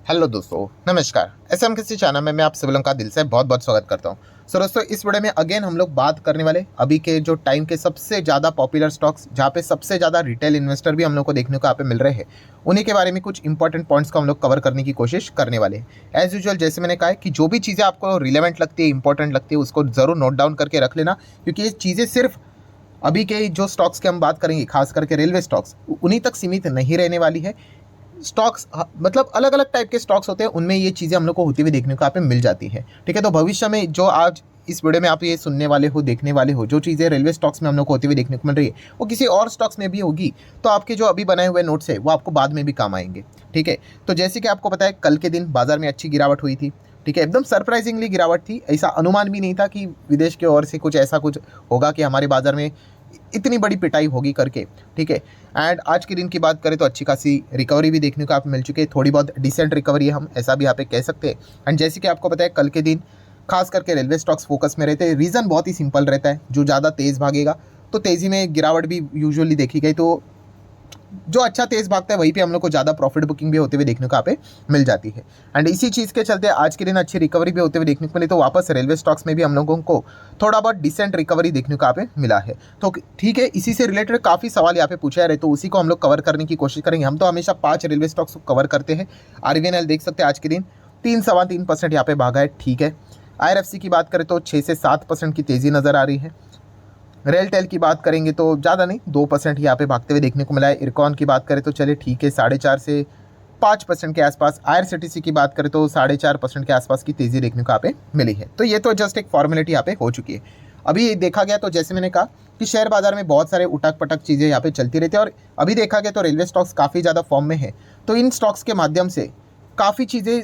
Hello दोस्तों, नमस्कार। SM किसी चैनल में मैं आप सभी लोगों का दिल से बहुत बहुत स्वागत करता हूं। सो दोस्तों, इस वीडियो में अगेन हम लोग बात करने वाले अभी के जो टाइम के सबसे ज़्यादा पॉपुलर स्टॉक्स, जहां पे सबसे ज़्यादा रिटेल इन्वेस्टर भी हम लोग को देखने को यहाँ पे मिल रहे हैं, उन्हीं के बारे में कुछ इंपॉर्टेंट पॉइंट्स को हम लोग कवर करने की कोशिश करने वाले हैं। एज यूजुअल, जैसे मैंने कहा है कि जो भी चीज़ें आपको रिलेवेंट लगती है, इंपॉर्टेंट लगती है, उसको ज़रूर नोट डाउन करके रख लेना, क्योंकि ये चीज़ें सिर्फ अभी के जो स्टॉक्स की हम बात करेंगे, खास करके रेलवे स्टॉक्स, उन्हीं तक सीमित नहीं रहने वाली है। स्टॉक्स मतलब अलग अलग टाइप के स्टॉक्स होते हैं, उनमें ये चीज़ें हम लोग को होती हुई देखने को यहाँ पे मिल जाती है। ठीक है, तो भविष्य में जो आज इस वीडियो में आप ये सुनने वाले हो, देखने वाले हो, जो चीज़ें रेलवे स्टॉक्स में हम लोग को होती हुई देखने को मिल रही है, वो किसी और स्टॉक्स में भी होगी। तो आपके जो अभी बनाए हुए नोट्स है वो आपको बाद में भी काम आएंगे। ठीक है, तो जैसे कि आपको पता है, कल के दिन बाजार में अच्छी गिरावट हुई थी। ठीक है, एकदम सरप्राइजिंगली गिरावट थी। ऐसा अनुमान भी नहीं था कि विदेश की ओर से कुछ ऐसा कुछ होगा कि हमारे बाजार में इतनी बड़ी पिटाई होगी करके। ठीक है, एंड आज के दिन की बात करें तो अच्छी खासी रिकवरी भी देखने को आप मिल चुकी है, थोड़ी बहुत डिसेंट रिकवरी है, हम ऐसा भी यहाँ पे कह सकते हैं। एंड जैसे कि आपको पता है, कल के दिन खास करके रेलवे स्टॉक्स फोकस में रहते हैं। रीज़न बहुत ही सिंपल रहता है, जो ज़्यादा तेज़ भागेगा तो तेज़ी में गिरावट भी यूजुअली देखी गई, तो जो अच्छा तेज भागता है वहीं पे हम लोग को ज़्यादा प्रॉफिट बुकिंग भी होते हुए देखने को यहाँ पे मिल जाती है। एंड इसी चीज़ के चलते आज के दिन अच्छी रिकवरी भी होते हुए देखने को मिली, तो वापस रेलवे स्टॉक्स में भी हम लोगों को थोड़ा बहुत डिसेंट रिकवरी देखने को यहाँ पे मिला है। तो ठीक है, इसी से रिलेटेड काफ़ी सवाल यहाँ पे पूछे जा रहे, तो उसी को हम लोग कवर करने की कोशिश करेंगे। हम तो हमेशा 5 रेलवे स्टॉक्स को कवर करते हैं। आरवीएनएल देख सकते हैं आज के दिन 3-3.25% यहाँ पे भागा है। ठीक है, आईआरएफसी की बात करें तो 6 से 7% की तेज़ी नज़र आ रही है। रेलटेल की बात करेंगे तो ज़्यादा नहीं, 2% यहाँ पे भागते हुए देखने को मिला है। इरकॉन की बात करें तो चलिए ठीक है, 4.5 से 5% के आसपास। आईआरसीटीसी की बात करें तो 4.5% के आसपास की तेज़ी देखने को यहाँ पे मिली है। तो ये तो जस्ट एक फॉर्मेलिटी यहाँ पे हो चुकी है। अभी देखा गया तो जैसे मैंने कहा कि शेयर बाजार में बहुत सारे उटक पटक चीज़ें यहाँ पे चलती रहती है, और अभी देखा गया तो रेलवे स्टॉक्स काफ़ी ज़्यादा फॉर्म में है। तो इन स्टॉक्स के माध्यम से काफ़ी चीज़ें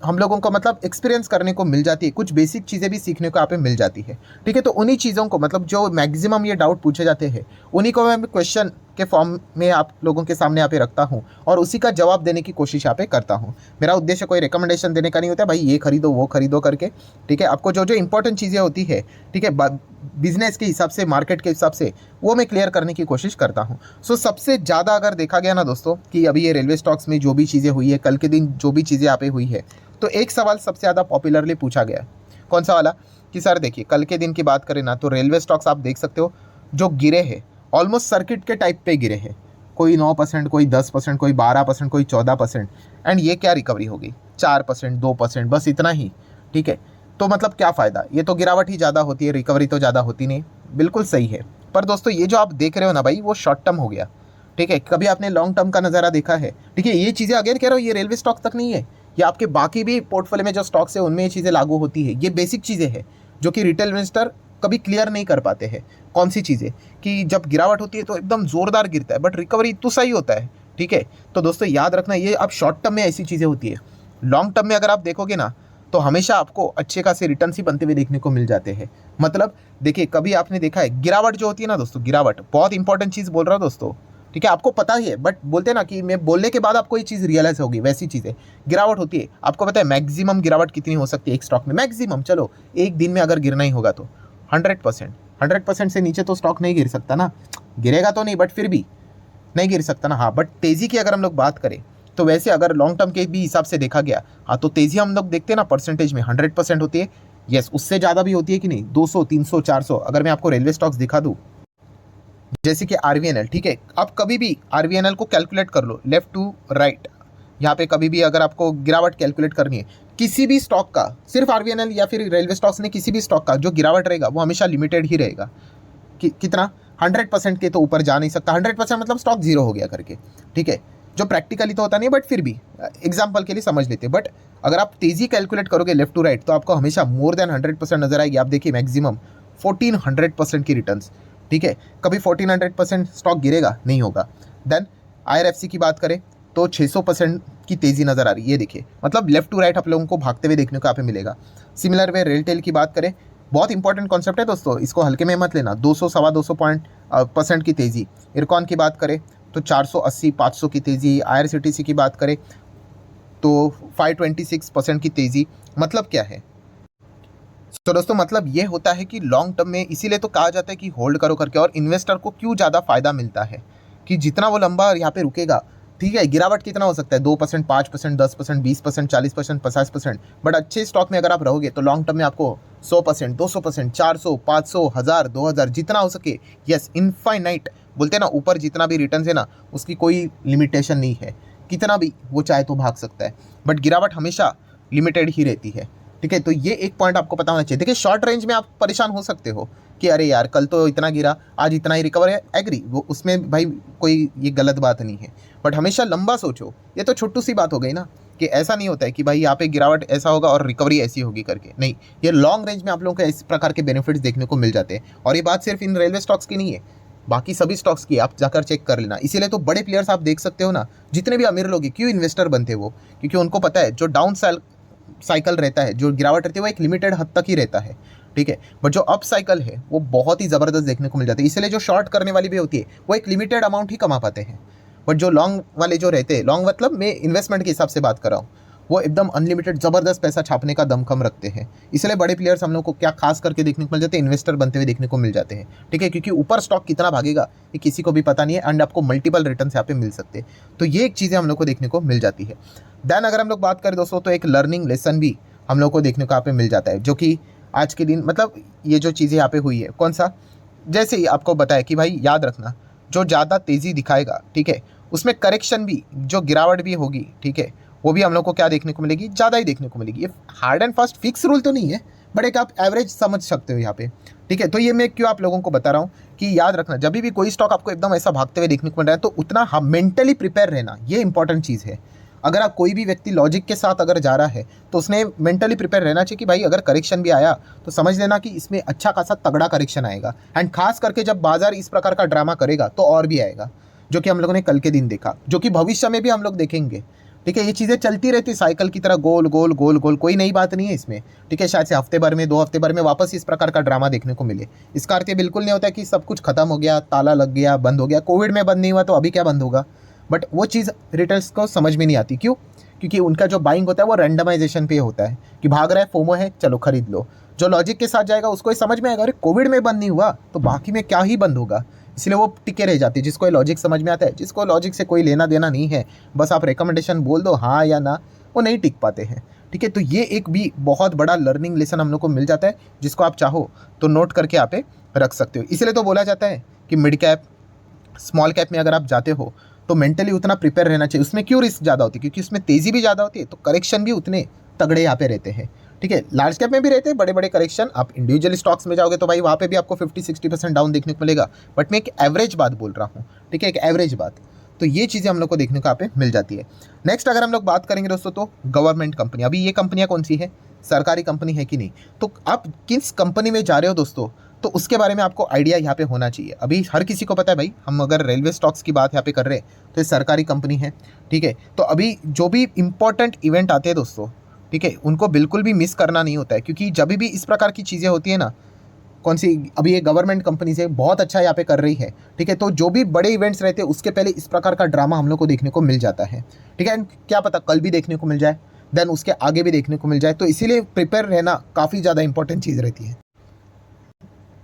हम लोगों को मतलब एक्सपीरियंस करने को मिल जाती है, कुछ बेसिक चीज़ें भी सीखने को यहाँ पे मिल जाती है। ठीक है, तो उन्हीं चीज़ों को मतलब जो मैक्सिमम ये डाउट पूछे जाते हैं, उन्हीं को मैं क्वेश्चन के फॉर्म में आप लोगों के सामने यहाँ पे रखता हूँ और उसी का जवाब देने की कोशिश यहाँ पे करता हूँ। मेरा उद्देश्य कोई रिकमेंडेशन देने का नहीं होता है भाई ये खरीदो वो खरीदो करके। ठीक है, आपको जो जो इंपॉर्टेंट चीज़ें होती है, ठीक है, बिजनेस के हिसाब से, मार्केट के हिसाब से, वो मैं क्लियर करने की कोशिश करता हूँ। सो सबसे ज़्यादा अगर देखा गया ना दोस्तों, कि अभी ये रेलवे स्टॉक्स में जो भी चीज़ें हुई है, कल के दिन जो भी चीज़ें यहाँ पे हुई है, तो एक सवाल सबसे ज़्यादा पॉपुलरली पूछा गया। कौन सा वाला? कि सर देखिए, कल के दिन की बात करें ना तो रेलवे स्टॉक्स आप देख सकते हो जो गिरे हैं, ऑलमोस्ट सर्किट के टाइप पे गिरे हैं। कोई 9%, कोई 10%, कोई 12%, कोई 14%। एंड ये क्या रिकवरी होगी? 4%, 2%, बस इतना ही। ठीक है, तो मतलब क्या फ़ायदा? ये तो गिरावट ही ज़्यादा होती है, रिकवरी तो ज़्यादा होती नहीं। बिल्कुल सही है, पर दोस्तों ये जो आप देख रहे हो ना भाई, वो शॉर्ट टर्म हो गया। ठीक है, कभी आपने लॉन्ग टर्म का नज़ारा देखा है? ठीक है, ये चीज़ें अगेन कह रहा हूँ, ये रेलवे स्टॉक तक नहीं है, या आपके बाकी भी पोर्टफोलियो में जो स्टॉक्स है उनमें ये चीज़ें लागू होती है। ये बेसिक चीज़ें हैं जो कि रिटेल इन्वेस्टर कभी क्लियर नहीं कर पाते हैं। कौन सी चीज़ें? कि जब गिरावट होती है तो एकदम ज़ोरदार गिरता है, बट रिकवरी तो सही होता है। ठीक है, तो दोस्तों याद रखना, ये अब शॉर्ट टर्म में ऐसी चीज़ें होती है। लॉन्ग टर्म में अगर आप देखोगे ना, तो हमेशा आपको अच्छे खासे रिटर्न ही बनते हुए देखने को मिल जाते हैं। मतलब देखिए, कभी आपने देखा है गिरावट जो होती है ना दोस्तों, गिरावट बहुत इंपॉर्टेंट चीज़ बोल रहा हूँ दोस्तों। ठीक है, आपको पता ही है, बट बोलते हैं ना कि मैं बोलने के बाद आपको ये चीज़ रियलाइज होगी, वैसी चीज़ें गिरावट होती है। आपको पता है मैक्सिमम गिरावट कितनी हो सकती है एक स्टॉक में? मैक्सिमम, चलो एक दिन में अगर गिरना ही होगा तो 100%। 100% से नीचे तो स्टॉक नहीं गिर सकता ना। गिरेगा तो नहीं, बट फिर भी नहीं गिर सकता ना। हाँ, बट तेज़ी की अगर हम लोग बात करें तो वैसे अगर लॉन्ग टर्म के भी हिसाब से देखा गया, हाँ, तो तेज़ी हम लोग देखते हैं ना परसेंटेज में 100% होती है। यस, उससे ज़्यादा भी होती है कि नहीं? 200, 300, 400। अगर मैं आपको रेलवे स्टॉक्स दिखा दूँ, जैसे कि आरवीएनएल, ठीक है, आप कभी भी आरवीएनएल को कैलकुलेट कर लो लेफ्ट टू राइट। यहाँ पे कभी भी अगर आपको गिरावट कैलकुलेट करनी है किसी भी स्टॉक का, सिर्फ आरवीएनएल या फिर रेलवे स्टॉक्स ने, किसी भी स्टॉक का जो गिरावट रहेगा वो हमेशा लिमिटेड ही रहेगा। कितना? 100% के तो ऊपर जा नहीं सकता। 100% मतलब स्टॉक जीरो हो गया करके। ठीक है, जो प्रैक्टिकली तो होता नहीं, बट फिर भी एग्जाम्पल के लिए समझ लेते हैं। बट अगर आप तेज़ी कैलकुलेट करोगे लेफ्ट टू राइट, तो आपको हमेशा मोर देन 100% नजर आएगी। आप देखिए मैक्सिमम 1400% की रिटर्न्स। ठीक है, कभी 1400% स्टॉक गिरेगा नहीं होगा। देन आईआरएफसी की बात करें तो 600% की तेज़ी नज़र आ रही है। ये देखिए, मतलब लेफ्ट टू राइट आप लोगों को भागते हुए देखने को यहाँ पे मिलेगा। सिमिलर वे रेलटेल की बात करें, बहुत इंपॉर्टेंट कॉन्सेप्ट है दोस्तों, इसको हल्के में मत लेना। 200, सवा 200% की तेज़ी। इरकॉन की बात करें तो 480, 500 की तेज़ी। आईआरसीटीसी की बात करें तो 526% की तेज़ी। मतलब क्या है? तो दोस्तों मतलब ये होता है कि लॉन्ग टर्म में, इसीलिए तो कहा जाता है कि होल्ड करो करके। और इन्वेस्टर को क्यों ज़्यादा फायदा मिलता है कि जितना वो लंबा यहाँ पे रुकेगा, ठीक है, गिरावट कितना हो सकता है, 2%, 5%, 10%, 20%, 40%, 50%, बट अच्छे स्टॉक में अगर आप रहोगे तो लॉन्ग टर्म में आपको 100%, 200%, 400, 500, 1000, 2000 जितना हो सके, यस, इनफाइनाइट बोलते हैं ना, ऊपर जितना भी रिटर्न है ना उसकी कोई लिमिटेशन नहीं है, कितना भी वो चाहे तो भाग सकता है, बट गिरावट हमेशा लिमिटेड ही रहती है। ठीक है, तो ये एक पॉइंट आपको पता होना चाहिए। देखिए शॉर्ट रेंज में आप परेशान हो सकते हो कि अरे यार कल तो इतना गिरा, आज इतना ही रिकवर है, एग्री, वो उसमें भाई कोई ये गलत बात नहीं है, बट हमेशा लंबा सोचो। ये तो छोटू सी बात हो गई ना कि ऐसा नहीं होता है कि भाई यहाँ पे गिरावट ऐसा होगा और रिकवरी ऐसी होगी करके, नहीं, ये लॉन्ग रेंज में आप लोगों को इस प्रकार के बेनिफिट्स देखने को मिल जाते हैं। और ये बात सिर्फ इन रेलवे स्टॉक्स की नहीं है, बाकी सभी स्टॉक्स की आप जाकर चेक कर लेना। इसीलिए तो बड़े प्लेयर्स आप देख सकते हो ना, जितने भी अमीर लोग हैं क्यों इन्वेस्टर बनते वो, क्योंकि उनको पता है जो डाउन साइकिल रहता है, जो गिरावट रहती है वो एक लिमिटेड हद तक ही रहता है। ठीक है, बट जो अप साइकिल है वो बहुत ही ज़बरदस्त देखने को मिल जाती है। इसलिए जो शॉर्ट करने वाली भी होती है वो एक लिमिटेड अमाउंट ही कमा पाते हैं, बट जो लॉन्ग वाले जो रहते हैं, लॉन्ग मतलब मैं इन्वेस्टमेंट के हिसाब से बात कर रहा हूँ, वो एकदम अनलिमिटेड ज़बरदस्त पैसा छापने का दमखम रखते हैं। इसलिए बड़े प्लेयर्स हम लोग को क्या खास करके देखने को मिल जाते हैं, इन्वेस्टर बनते हुए देखने को मिल जाते हैं। ठीक है, क्योंकि ऊपर स्टॉक कितना भागेगा ये किसी को भी पता नहीं है, एंड आपको मल्टीपल रिटर्न यहाँ पे मिल सकते हैं। तो ये एक चीज़ें हम लोग को देखने को मिल जाती है। देन अगर हम लोग बात करें दोस्तों, तो एक लर्निंग लेसन भी हम लोग को देखने को यहाँ पे मिल जाता है, जो कि आज के दिन मतलब ये जो चीज़ें यहाँ पे हुई है, कौन सा, जैसे ही आपको बताया कि भाई याद रखना, जो ज़्यादा तेज़ी दिखाएगा, ठीक है, उसमें करेक्शन भी, जो गिरावट भी होगी, ठीक है, वो भी हम लोग को क्या देखने को मिलेगी, ज़्यादा ही देखने को मिलेगी। ये hard and fast fix rule तो नहीं है, बट एक आप एवरेज समझ सकते हो यहाँ पे। ठीक है, तो ये मैं क्यों आप लोगों को बता रहा हूँ कि याद रखना, जब भी कोई स्टॉक आपको एकदम ऐसा भागते हुए देखने को मिल रहा है तो उतना हम मेंटली प्रिपेयर रहना, ये इंपॉर्टेंट चीज़ है। अगर आप कोई भी व्यक्ति लॉजिक के साथ अगर जा रहा है तो उसने मेंटली प्रिपेयर रहना चाहिए कि भाई अगर करेक्शन भी आया तो समझ लेना कि इसमें अच्छा खासा तगड़ा करेक्शन आएगा, एंड खास करके जब बाजार इस प्रकार का ड्रामा करेगा तो और भी आएगा, जो कि हम लोगों ने कल के दिन देखा, जो कि भविष्य में भी हम लोग देखेंगे। ठीक है, ये चीज़ें चलती रहती साइकिल की तरह, गोल गोल गोल गोल, कोई नई बात नहीं है इसमें। ठीक है, शायद से हफ्ते भर में, 2 हफ्ते भर में वापस इस प्रकार का ड्रामा देखने को मिले। इसका अर्थ ये बिल्कुल नहीं होता कि सब कुछ खत्म हो गया, ताला लग गया, बंद हो गया। कोविड में बंद नहीं हुआ तो अभी क्या बंद होगा, बट वो चीज़ रिटेलर्स को समझ में नहीं आती। क्यों? क्योंकि उनका जो बाइंग होता है वो रैंडमाइजेशन पे होता है कि भाग रहा है, फोमो है, चलो खरीद लो। जो लॉजिक के साथ जाएगा उसको ही समझ में आएगा, अरे कोविड में बंद नहीं हुआ तो बाकी में क्या ही बंद होगा, इसलिए वो टिके रह जाती है। जिसको ये लॉजिक समझ में आता है, जिसको लॉजिक से कोई लेना देना नहीं है, बस आप रिकमेंडेशन बोल दो हाँ या ना, वो नहीं टिक पाते हैं। ठीक है, तो ये एक भी बहुत बड़ा लर्निंग लेसन हम लोग को मिल जाता है, जिसको आप चाहो तो नोट करके यहाँ पे रख सकते हो। इसलिए तो बोला जाता है कि मिड कैप, स्मॉल कैप में अगर आप जाते हो तो मेंटली उतना प्रिपेयर रहना चाहिए। उसमें क्यों रिस्क ज़्यादा होती है, क्योंकि उसमें तेज़ी भी ज़्यादा होती है, तो करेक्शन भी उतने तगड़े यहाँ पे रहते हैं। ठीक है, लार्ज कैप में भी रहते हैं बड़े बड़े करेक्शन। आप इंडिविजुअल स्टॉक्स में जाओगे तो भाई वहाँ पे भी आपको 50-60% डाउन देखने को मिलेगा, बट मैं एक एवरेज बात बोल रहा हूँ। ठीक है, एक एवरेज बात, तो ये चीज़ें हम लोग को देखने को यहाँ पे मिल जाती है। नेक्स्ट अगर हम लोग बात करेंगे दोस्तों, तो गवर्नमेंट कंपनी, अभी ये कंपनियाँ कौन सी है, सरकारी कंपनी है कि नहीं, तो आप किस कंपनी में जा रहे हो दोस्तों, तो उसके बारे में आपको आइडिया यहाँ पे होना चाहिए। अभी हर किसी को पता है भाई, हम अगर रेलवे स्टॉक्स की बात यहाँ पे कर रहे हैं तो ये सरकारी कंपनी है। ठीक है, तो अभी जो भी इंपॉर्टेंट इवेंट आते हैं दोस्तों, ठीक है, उनको बिल्कुल भी मिस करना नहीं होता है, क्योंकि जब भी इस प्रकार की चीज़ें होती है ना, कौन सी, अभी ये गवर्नमेंट कंपनी से बहुत अच्छा यहाँ पे कर रही है। ठीक है, तो जो भी बड़े इवेंट्स रहते हैं उसके पहले इस प्रकार का ड्रामा हम लोग को देखने को मिल जाता है। ठीक है, क्या पता कल भी देखने को मिल जाए, देन उसके आगे भी देखने को मिल जाए, तो इसीलिए प्रिपेयर रहना काफ़ी ज़्यादा इंपॉर्टेंट चीज़ रहती है।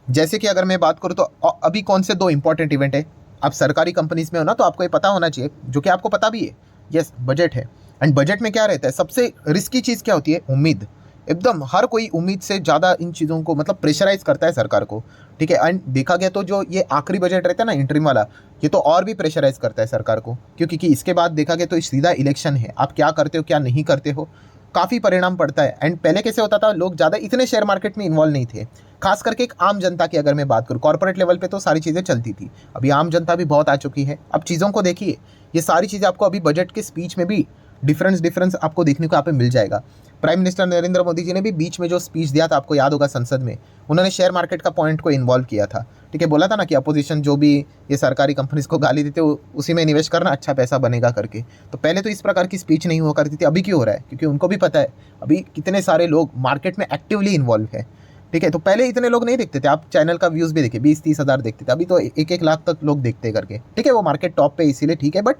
जैसे कि अगर मैं बात करूँ तो अभी कौन से 2 इंपॉर्टेंट इवेंट है, आप सरकारी कंपनीज में हो ना, तो आपको ये पता होना चाहिए, जो कि आपको पता भी है, यस, बजट है। एंड बजट में क्या रहता है, सबसे रिस्की चीज़ क्या होती है, उम्मीद। एकदम हर कोई उम्मीद से ज़्यादा इन चीज़ों को मतलब प्रेशराइज करता है सरकार को। ठीक है, एंड देखा गया तो जो ये आखिरी बजट रहता है ना, इंटरिम वाला, ये तो और भी प्रेशराइज करता है सरकार को, क्योंकि इसके बाद देखा गया तो सीधा इलेक्शन है, आप क्या करते हो क्या नहीं करते हो, काफ़ी परिणाम पड़ता है। एंड पहले कैसे होता था, लोग ज़्यादा इतने शेयर मार्केट में इन्वॉल्व नहीं थे, खास करके एक आम जनता की अगर मैं बात करूँ, कॉर्पोरेट लेवल पे तो सारी चीज़ें चलती थी, अभी आम जनता भी बहुत आ चुकी है। अब चीज़ों को देखिए, ये सारी चीज़ें आपको अभी बजट के स्पीच में भी डिफरेंस आपको देखने को यहाँ पे मिल जाएगा। प्राइम मिनिस्टर नरेंद्र मोदी जी ने भी बीच में जो स्पीच दिया था, आपको याद होगा, संसद में, उन्होंने शेयर मार्केट का पॉइंट को इन्वॉल्व किया था। ठीक है, बोला था ना कि अपोजिशन जो भी ये सरकारी कंपनीज को गाली देते उसी में निवेश करना, अच्छा पैसा बनेगा करके। तो पहले तो इस प्रकार की स्पीच नहीं हुआ करती थी, अभी क्यों हो रहा है, क्योंकि उनको भी पता है अभी कितने सारे लोग मार्केट में एक्टिवली इन्वॉल्व है। ठीक है, तो पहले इतने लोग नहीं देखते थे, आप चैनल का व्यूज़ भी देखिए, 20-30 हज़ार देखते थे, अभी तो 1-1 लाख तक लोग देखते करके। ठीक है, वो मार्केट टॉप पे इसीलिए ठीक है, बट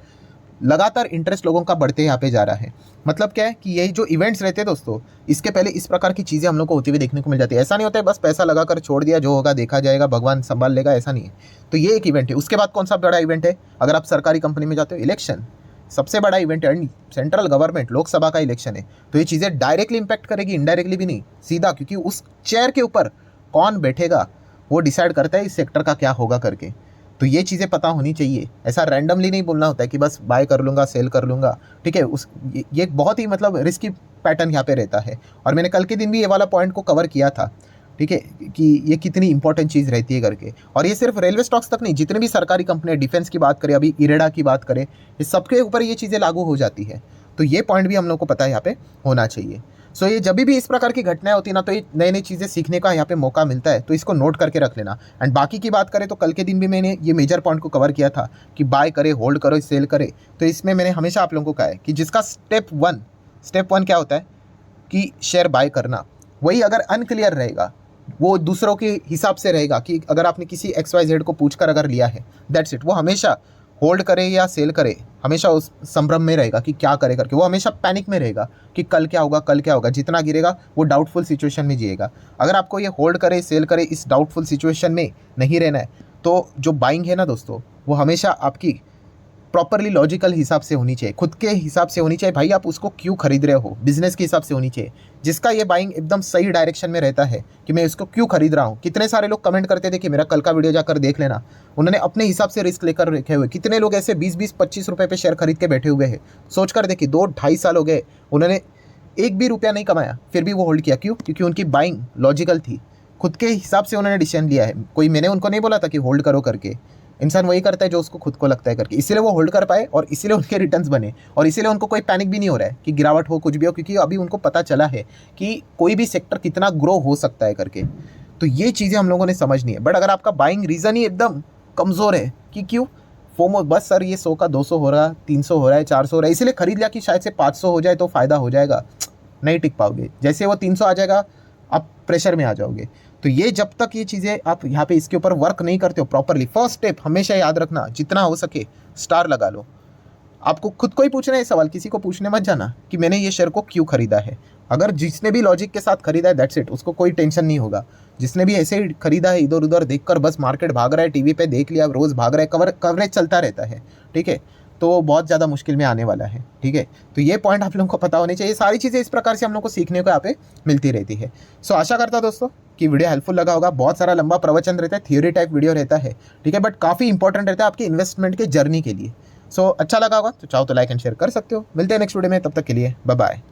लगातार इंटरेस्ट लोगों का बढ़ते यहाँ पे जा रहा है। मतलब क्या है कि यही जो इवेंट्स रहते हैं दोस्तों, इसके पहले इस प्रकार की चीज़ें हम लोग को होती हुई देखने को मिल जाती है। ऐसा नहीं होता है बस पैसा लगा कर छोड़ दिया, जो होगा देखा जाएगा, भगवान संभाल लेगा, ऐसा नहीं है। तो ये एक इवेंट है। उसके बाद कौन सा बड़ा इवेंट है, अगर आप सरकारी कंपनी में जाते हो, इलेक्शन। सबसे बड़ा इवेंट है, सेंट्रल गवर्नमेंट लोकसभा का इलेक्शन है, तो ये चीज़ें डायरेक्टली इंपैक्ट करेगी, इनडायरेक्टली भी नहीं, सीधा, क्योंकि उस चेयर के ऊपर कौन बैठेगा वो डिसाइड करता है इस सेक्टर का क्या होगा करके। तो ये चीज़ें पता होनी चाहिए, ऐसा रैंडमली नहीं बोलना होता है कि बस बाय कर लूँगा सेल कर लूँगा, ठीक है। ये एक बहुत ही मतलब रिस्की पैटर्न यहाँ पे रहता है, और मैंने कल के दिन भी ये वाला पॉइंट को कवर किया था, ठीक है, कि ये कितनी इंपॉर्टेंट चीज़ रहती है करके। और ये सिर्फ रेलवे स्टॉक्स तक नहीं, जितने भी सरकारी कंपनी, डिफेंस की बात करें, अभी इरेडा की बात करें, ये सबके ऊपर ये चीज़ें लागू हो जाती है। तो ये पॉइंट भी हम लोग को पता है यहाँ पे होना चाहिए। सो ये जब भी इस प्रकार की घटनाएं होती है ना, तो ये नई नई चीज़ें सीखने का यहाँ पे मौका मिलता है, तो इसको नोट करके रख लेना। एंड बाकी की बात करें तो कल के दिन भी मैंने ये मेजर पॉइंट को कवर किया था कि बाय करे, होल्ड करो, सेल करे। तो इसमें मैंने हमेशा आप लोगों को कहा है कि जिसका स्टेप वन क्या होता है कि शेयर बाय करना, वही अगर अनक्लियर रहेगा, वो दूसरों के हिसाब से रहेगा कि अगर आपने किसी XYZ को पूछकर अगर लिया है, दैट्स इट, वो हमेशा होल्ड करे या सेल करे, हमेशा उस संभ्रम में रहेगा कि क्या करे करके, वो हमेशा पैनिक में रहेगा कि कल क्या होगा, जितना गिरेगा वो डाउटफुल सिचुएशन में जिएगा। अगर आपको ये होल्ड करे, सेल करे, इस डाउटफुल सिचुएशन में नहीं रहना है, तो जो बाइंग है ना दोस्तों, वो हमेशा आपकी प्रॉपरली लॉजिकल हिसाब से होनी चाहिए, खुद के हिसाब से होनी चाहिए। भाई आप उसको क्यों खरीद रहे हो, बिजनेस के हिसाब से होनी चाहिए। जिसका ये बाइंग एकदम सही डायरेक्शन में रहता है कि मैं इसको क्यों खरीद रहा हूँ। कितने सारे लोग कमेंट करते थे कि मेरा कल का वीडियो जाकर देख लेना, उन्होंने अपने हिसाब से रिस्क लेकर रखे हुए। कितने लोग ऐसे 20-25 रुपये पे शेयर खरीद के बैठे हुए हैं, सोच कर देखिए 2-2.5 साल हो गए, उन्होंने एक भी रुपया नहीं कमाया, फिर भी वो होल्ड किया। क्यों? क्योंकि उनकी बाइंग लॉजिकल थी, खुद के हिसाब से उन्होंने डिसीजन लिया है। कोई मैंने उनको नहीं बोला था कि होल्ड करो करके, इंसान वही करता है जो उसको खुद को लगता है करके, इसीलिए वो होल्ड कर पाए और इसीलिए उनके रिटर्न्स बने, और इसीलिए उनको कोई पैनिक भी नहीं हो रहा है कि गिरावट हो, कुछ भी हो, क्योंकि अभी उनको पता चला है कि कोई भी सेक्टर कितना ग्रो हो सकता है करके। तो ये चीज़ें हम लोगों ने समझनी है। बट अगर आपका बाइंग रीज़न ही एकदम कमज़ोर है कि क्यों फोमो, बस सर ये 100 का 200 हो रहा है, 300 हो रहा है, 400 हो रहा है, इसीलिए खरीद लिया कि शायद से 500 हो जाए तो फ़ायदा हो जाएगा, नहीं टिक पाओगे। जैसे वो 300 आ जाएगा आप प्रेशर में आ जाओगे। तो ये जब तक ये चीज़ें आप यहाँ पे इसके ऊपर वर्क नहीं करते हो प्रॉपरली, फर्स्ट स्टेप हमेशा याद रखना, जितना हो सके स्टार लगा लो। आपको खुद को ही पूछना है सवाल, किसी को पूछने मत जाना कि मैंने ये शेयर को क्यों खरीदा है। अगर जिसने भी लॉजिक के साथ खरीदा है, दैट्स इट, उसको कोई टेंशन नहीं होगा। जिसने भी ऐसे ही खरीदा है इधर उधर देखकर, बस मार्केट भाग रहा है, टीवी पे देख लिया, रोज़ भाग रहा है, कवरेज चलता रहता है, ठीक है, तो बहुत ज़्यादा मुश्किल में आने वाला है, ठीक है। तो ये पॉइंट आप लोगों को पता होने चाहिए। सारी चीज़ें इस प्रकार से हम लोग को सीखने को यहाँ पे मिलती रहती है। सो आशा करता दोस्तों कि वीडियो हेल्पफुल लगा होगा। बहुत सारा लंबा प्रवचन रहता है, थियोरी टाइप वीडियो रहता है, ठीक है, बट काफ़ी इंपॉर्टेंट रहता है आपके इन्वेस्टमेंट के जर्नी के लिए। सो अच्छा लगा होगा तो चाहो तो लाइक एंड शेयर कर सकते हो। मिलते हैं नेक्स्ट वीडियो में, तब तक के लिए बाय बाय।